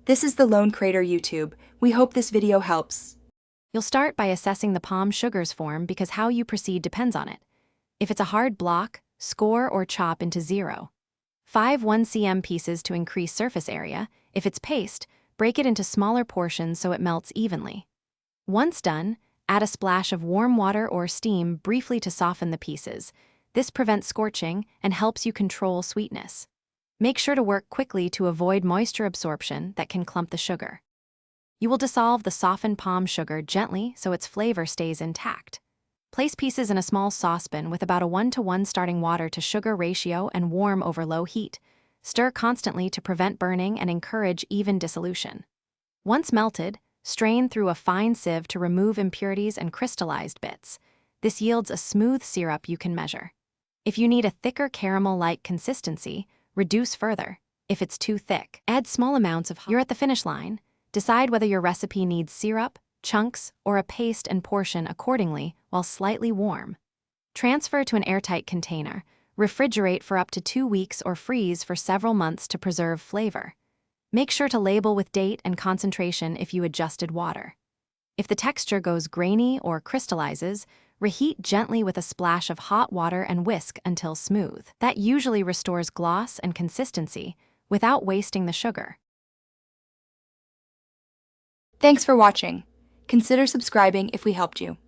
This is the Lone Crater YouTube. We hope this video helps. You'll start by assessing the palm sugar's form because how you proceed depends on it. If it's a hard block, score or chop into 0. 5 1cm pieces to increase surface area. If it's paste, break it into smaller portions so it melts evenly. Once done, add a splash of warm water or steam briefly to soften the pieces. This prevents scorching and helps you control sweetness. Make sure to work quickly to avoid moisture absorption that can clump the sugar. You will dissolve the softened palm sugar gently so its flavor stays intact. Place pieces in a small saucepan with about a 1:1 starting water to sugar ratio and warm over low heat. Stir constantly to prevent burning and encourage even dissolution. Once melted, strain through a fine sieve to remove impurities and crystallized bits. This yields a smooth syrup you can measure. If you need a thicker caramel-like consistency, reduce further. If it's too thick, add small amounts of hot. You're at the finish line. Decide whether your recipe needs syrup, chunks, or a paste and portion accordingly while slightly warm. Transfer to an airtight container. Refrigerate for up to 2 weeks or freeze for several months to preserve flavor. Make sure to label with date and concentration if you adjusted water. If the texture goes grainy or crystallizes, reheat gently with a splash of hot water and whisk until smooth. That usually restores gloss and consistency without wasting the sugar. Thanks for watching. Consider subscribing if we helped you.